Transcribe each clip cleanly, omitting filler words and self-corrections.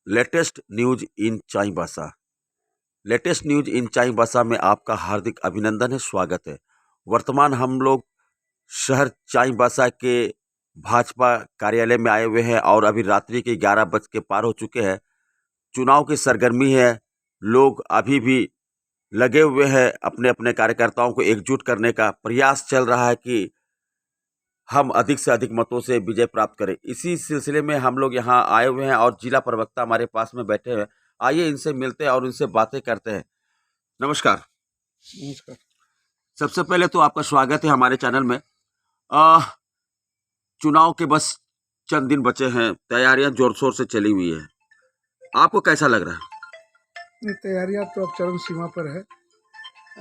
Latest news in Chaibasa. Latest news in Chaibasa में आपका हार्दिक अभिनंदन है, स्वागत है। वर्तमान हम लोग शहर चाईबासा के भाजपा कार्यालय में आए हुए हैं और अभी रात्रि के 11 बज के पार हो चुके हैं। चुनाव की सरगर्मी है, लोग अभी भी लगे हुए हैं, अपने अपने कार्यकर्ताओं को एकजुट करने का प्रयास चल रहा है कि हम अधिक से अधिक मतों से विजय प्राप्त करें। इसी सिलसिले में हम लोग यहाँ आए हुए हैं और जिला प्रवक्ता हमारे पास में बैठे हैं। आइए इनसे मिलते हैं और इनसे बातें करते हैं। नमस्कार। नमस्कार। सबसे पहले तो आपका स्वागत है हमारे चैनल में। आ, चुनाव के बस चंद दिन बचे हैं, तैयारियां जोर शोर से चली हुई है, आपको कैसा लग रहा है? तैयारियां तो अब चरम सीमा पर है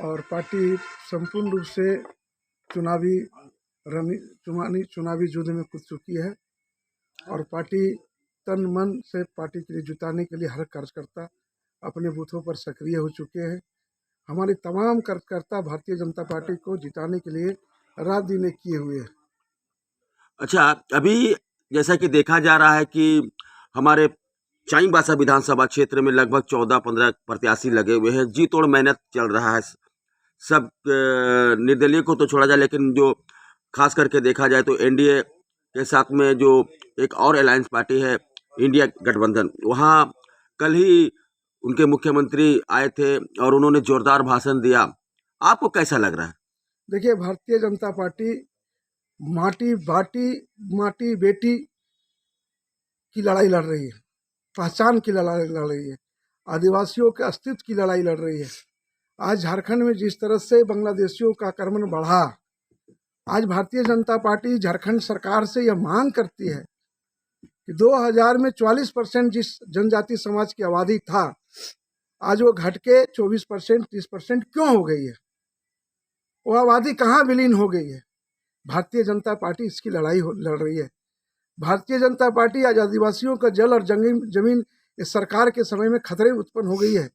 और पार्टी संपूर्ण रूप से चुनावी युद्ध में कूद चुकी है और पार्टी तन मन से पार्टी के लिए जुटाने के लिए हर कार्यकर्ता अपने बूथों पर सक्रिय हो चुके हैं। हमारे तमाम कार्यकर्ता भारतीय जनता पार्टी को जिताने के लिए रात दिन एक किए हुए हैं। अच्छा, अभी जैसा कि देखा जा रहा है कि हमारे चाईबासा विधानसभा क्षेत्र में लगभग 14-15 प्रत्याशी लगे हुए हैं। जी तोड़ मेहनत चल रहा है। सब निर्दलीय को तो छोड़ा जाए, लेकिन जो खास करके देखा जाए तो एनडीए के साथ में जो एक और अलायंस पार्टी है, इंडिया गठबंधन, वहाँ कल ही उनके मुख्यमंत्री आए थे और उन्होंने जोरदार भाषण दिया। आपको कैसा लग रहा है? देखिए, भारतीय जनता पार्टी माटी बाटी माटी बेटी की लड़ाई लड़ रही है, पहचान की लड़ाई लड़ रही है, आदिवासियों के अस्तित्व की लड़ाई लड़ रही है। आज झारखंड में जिस तरह से बांग्लादेशियों का आक्रमण बढ़ा, आज भारतीय जनता पार्टी झारखंड सरकार से यह मांग करती है कि 2000 में 44% जिस जनजाति समाज की आबादी था, आज वो घट के 24%, 30% क्यों हो गई है? वो आबादी कहाँ विलीन हो गई है? भारतीय जनता पार्टी इसकी लड़ाई लड़ रही है। भारतीय जनता पार्टी आज आदिवासियों का जल और जमीन इस सरकार के समय में खतरे उत्पन्न हो गई है।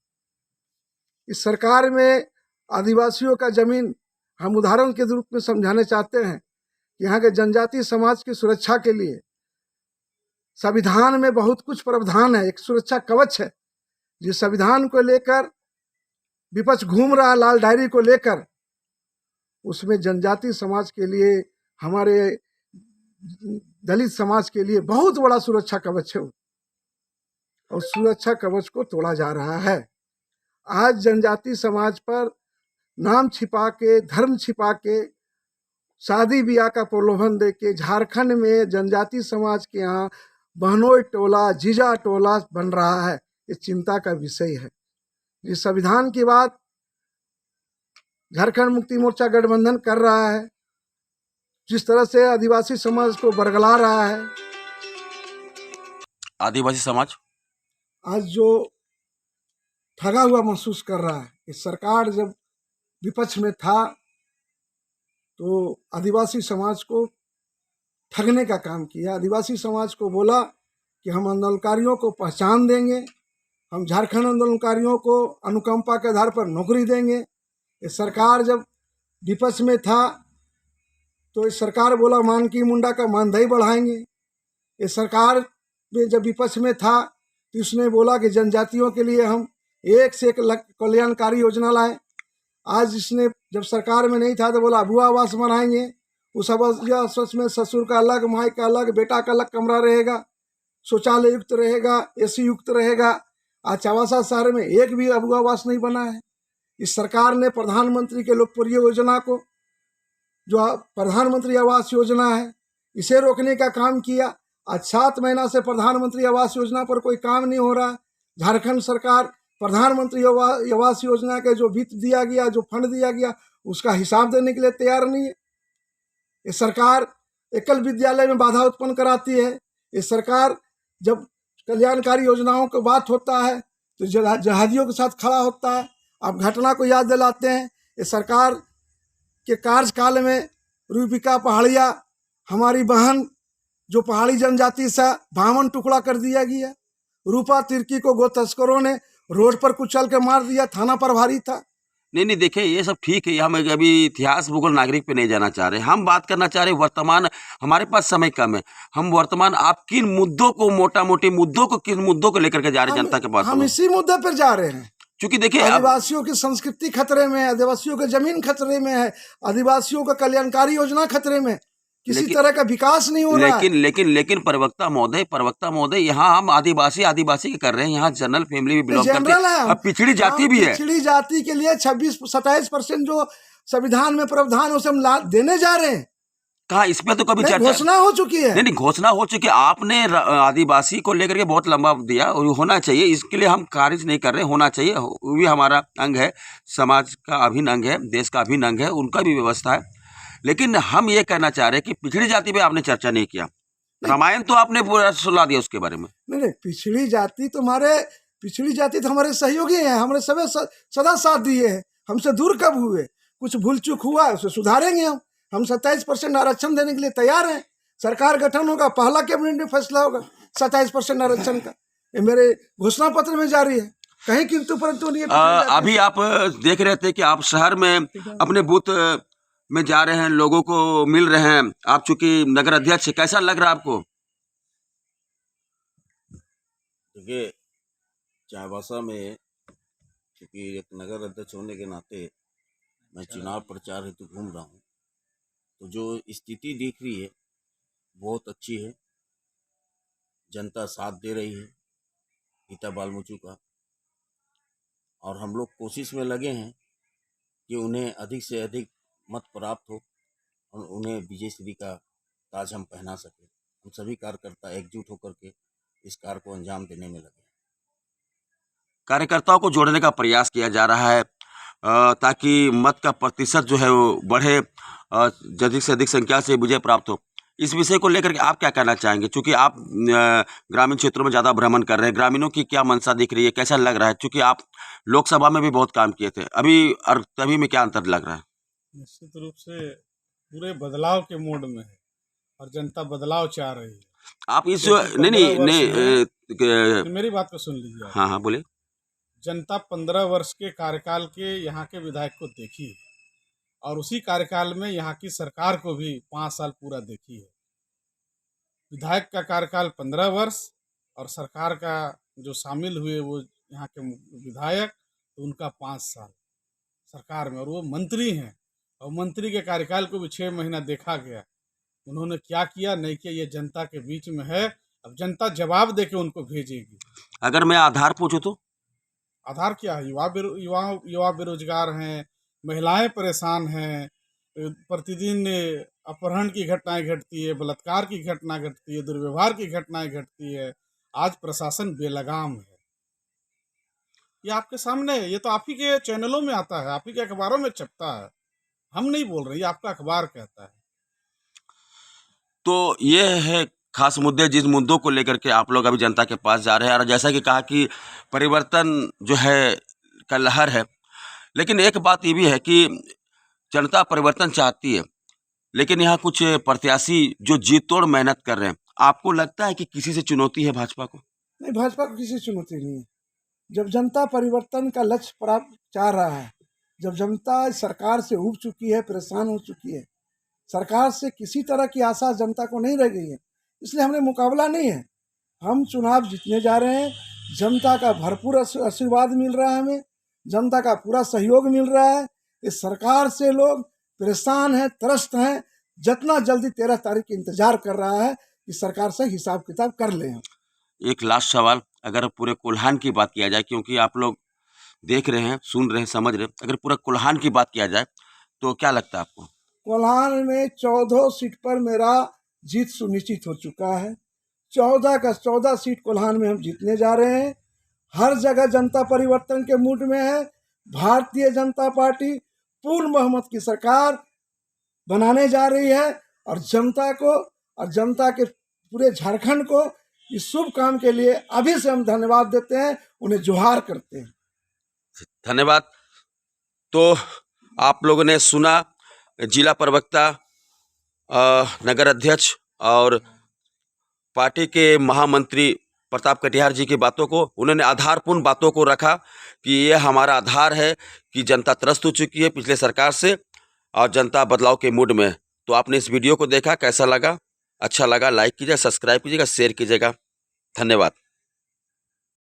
इस सरकार में आदिवासियों का जमीन हम उदाहरण के रूप में समझाने चाहते हैं। यहाँ के जनजातीय समाज की सुरक्षा के लिए संविधान में बहुत कुछ प्रावधान है, एक सुरक्षा कवच है। जिस संविधान को लेकर विपक्ष घूम रहा लाल डायरी को लेकर, उसमें जनजातीय समाज के लिए, हमारे दलित समाज के लिए बहुत बड़ा सुरक्षा कवच है और सुरक्षा कवच को तोड़ा जा रहा है। आज जनजातीय समाज पर नाम छिपा के, धर्म छिपा के, शादी ब्याह का प्रलोभन दे के झारखंड में जनजातीय समाज के यहाँ बहनोई टोला, जीजा टोला बन रहा है। ये चिंता का विषय है। इस संविधान की बात झारखंड मुक्ति मोर्चा गठबंधन कर रहा है, जिस तरह से आदिवासी समाज को बरगला रहा है। आदिवासी समाज आज जो ठगा हुआ महसूस कर रहा है। इस सरकार जब विपक्ष में था तो आदिवासी समाज को ठगने का काम किया। आदिवासी समाज को बोला कि हम आंदोलनकारियों को पहचान देंगे, हम झारखंड आंदोलनकारियों को अनुकंपा के आधार पर नौकरी देंगे। इस सरकार जब विपक्ष में था तो इस सरकार बोला मानकी मुंडा का मानदेय बढ़ाएंगे। इस सरकार में जब विपक्ष में था तो उसने बोला कि जनजातियों के लिए हम 1 से 1 लाख कल्याणकारी योजना लाए। आज इसने जब सरकार में नहीं था तो बोला अबुआ आवास बनाएंगे। उस आवास में ससुर का अलग, माई का अलग, बेटा का अलग कमरा रहेगा, शौचालय युक्त रहेगा, एसी युक्त रहेगा। आज चावासा शहर में एक भी अबुआ आवास नहीं बना है। इस सरकार ने प्रधानमंत्री के लोकप्रिय योजना को, जो प्रधानमंत्री आवास योजना है, इसे रोकने का काम किया। आज 7 महीना से प्रधानमंत्री आवास योजना पर कोई काम नहीं हो रहा। झारखंड सरकार प्रधानमंत्री आवास योजना के जो वित्त दिया गया, जो फंड दिया गया, उसका हिसाब देने के लिए तैयार नहीं है। ये सरकार एकल विद्यालय में बाधा उत्पन्न कराती है। ये सरकार जब कल्याणकारी योजनाओं की बात होता है तो जहादियों के साथ खड़ा होता है। आप घटना को याद दिलाते हैं। ये सरकार के कार्यकाल में रूपिका पहाड़िया, हमारी बहन जो पहाड़ी जनजाति से 52 टुकड़ा कर दिया गया। रूपा तिर्की को गो तस्करों ने रोड पर कुचल के मार दिया, थाना प्रभारी था। नहीं नहीं, देखिए ये सब ठीक है, हम अभी इतिहास भूगोल नागरिक पे नहीं जाना चाह रहे, हम बात करना चाह रहे वर्तमान। हमारे पास समय कम है, हम वर्तमान आप किन मुद्दों को, मोटा मोटी मुद्दों को, किन मुद्दों को लेकर के जा रहे हैं जनता के पास हम इसी मुद्दे पर जा रहे हैं। क्योंकि देखिए अब आदिवासियों की संस्कृति खतरे में है, आदिवासियों की जमीन खतरे में है, आदिवासियों का कल्याणकारी योजना खतरे में, किसी तरह का विकास नहीं हो रहा है। लेकिन प्रवक्ता महोदय, यहाँ हम आदिवासी के कर रहे हैं, यहाँ जनरल फैमिली भी बिलोंग करते जनरल हैं, है, अब पिछड़ी जाति भी है। पिछड़ी जाति के लिए 27% जो संविधान में प्रावधान उसे हम देने जा रहे हैं। कहा इस पे तो कभी चर्चा, घोषणा हो चुकी है। नहीं, घोषणा हो चुकी है। आपने आदिवासी को लेकर के बहुत लंबा दिया, और होना चाहिए, इसके लिए हम खारिज नहीं कर रहे, होना चाहिए, वो भी हमारा अंग है, समाज का अभिन्न अंग है, देश का अभिन्न अंग है, उनका भी व्यवस्था है। लेकिन हम ये कहना चाह रहे हैं कि पिछड़ी जाति पे आपने चर्चा नहीं किया, रामायण तो आपने पूरा सुला दिया उसके बारे में। नहीं, पिछड़ी जाति तो हमारे सहयोगी हैं, हमारे सभी सदा साथ दिए हैं, हमसे दूर कब हुए, कुछ भूल चूक हुआ उसे सुधारेंगे हम 27% आरक्षण देने के लिए तैयार हैं। सरकार गठन होगा, पहला कैबिनेट में फैसला होगा 27% आरक्षण का, ये मेरे घोषणा पत्र में जारी है, कहीं किंतु परंतु नहीं। अभी आप देख रहे थे कि आप शहर में अपने बूथ में जा रहे हैं, लोगों को मिल रहे हैं, आप चूंकि नगर अध्यक्ष, कैसा लग रहा है आपको? देखिए, चाईबासा में चूँकि एक नगर अध्यक्ष होने के नाते मैं चुनाव प्रचार हेतु घूम रहा हूँ, तो जो स्थिति दिख रही है बहुत अच्छी है, जनता साथ दे रही है गीता बालमुचू का, और हम लोग कोशिश में लगे हैं कि उन्हें अधिक से अधिक मत प्राप्त हो और उन्हें विजयश्री का ताज हम पहना सकें। हम सभी कार्यकर्ता एकजुट होकर के इस कार्य को अंजाम देने में लगे। कार्यकर्ताओं को जोड़ने का प्रयास किया जा रहा है ताकि मत का प्रतिशत जो है वो बढ़े, अधिक से अधिक संख्या से विजय प्राप्त हो। इस विषय को लेकर के आप क्या कहना चाहेंगे? चूंकि आप ग्रामीण क्षेत्रों में ज़्यादा भ्रमण कर रहे हैं, ग्रामीणों की क्या मंशा दिख रही है, कैसा लग रहा है? चूंकि आप लोकसभा में भी बहुत काम किए थे, अभी और तभी में क्या अंतर लग रहा है? निश्चित रूप से पूरे बदलाव के मोड में है और जनता बदलाव चाह रही है। आप इस नहीं, मेरी बात को सुन लीजिए। हाँ हाँ बोले। जनता 15 वर्ष के कार्यकाल के यहाँ के विधायक को देखी है और उसी कार्यकाल में यहाँ की सरकार को भी 5 साल पूरा देखी है। विधायक का कार्यकाल 15 वर्ष और सरकार का जो शामिल हुए वो यहाँ के विधायक, तो उनका 5 साल सरकार में, और वो मंत्री हैं, और मंत्री के कार्यकाल को भी 6 महीना देखा गया। उन्होंने क्या किया नहीं किया ये जनता के बीच में है, अब जनता जवाब दे के उनको भेजेगी। अगर मैं आधार पूछूं तो आधार क्या है? युवा बेरोजगार हैं, महिलाएं परेशान हैं, प्रतिदिन अपहरण की घटनाएं घटती है, बलात्कार की घटना घटती है, दुर्व्यवहार की घटनाएं घटती है। आज प्रशासन बेलगाम है, ये आपके सामने है, ये तो आप ही के चैनलों में आता है, आप ही के अखबारों में छपता है, हम नहीं बोल रहे, ये आपका अखबार कहता है। तो ये है खास मुद्दे, जिस मुद्दों को लेकर के आप लोग अभी जनता के पास जा रहे हैं। और जैसा कि कहा कि परिवर्तन जो है का लहर है, लेकिन एक बात ये भी है कि जनता परिवर्तन चाहती है, लेकिन यहाँ कुछ प्रत्याशी जो जी तोड़ मेहनत कर रहे हैं। आपको लगता है कि किसी से चुनौती है भाजपा को? नहीं, भाजपा को किसी चुनौती नहीं है। जब जनता परिवर्तन का लक्ष्य प्राप्त चाह रहा है, जब जनता सरकार से उब चुकी है, परेशान हो चुकी है, सरकार से किसी तरह की आशा जनता को नहीं रह गई है, इसलिए हमने मुकाबला नहीं है। हम चुनाव जीतने जा रहे हैं, जनता का भरपूर आशीर्वाद मिल रहा है, हमें जनता का पूरा सहयोग मिल रहा है। इस सरकार से लोग परेशान हैं, त्रस्त हैं, जितना जल्दी 13 तारीख की इंतजार कर रहा है कि सरकार से हिसाब किताब कर लें। एक लास्ट सवाल, अगर पूरे कोल्हान की बात किया जाए, क्योंकि आप लोग देख रहे हैं, सुन रहे हैं, समझ रहे हैं, अगर पूरा कोल्हान की बात किया जाए तो क्या लगता है आपको? कोल्हान में 14 सीट पर मेरा जीत सुनिश्चित हो चुका है। 14 का 14 सीट कोल्हान में हम जीतने जा रहे हैं। हर जगह जनता परिवर्तन के मूड में है। भारतीय जनता पार्टी पूर्ण बहुमत की सरकार बनाने जा रही है और जनता को और जनता के पूरे झारखंड को इस शुभ काम के लिए अभी से हम धन्यवाद देते हैं, उन्हें जोहार करते हैं। धन्यवाद। तो आप लोगों ने सुना जिला प्रवक्ता, नगर अध्यक्ष और पार्टी के महामंत्री प्रताप कटिहार जी की बातों को, उन्होंने आधारपूर्ण बातों को रखा कि ये हमारा आधार है कि जनता त्रस्त हो चुकी है पिछले सरकार से और जनता बदलाव के मूड में। तो आपने इस वीडियो को देखा, कैसा लगा? अच्छा लगा लाइक कीजिएगा, सब्सक्राइब कीजिएगा, शेयर कीजिएगा। धन्यवाद।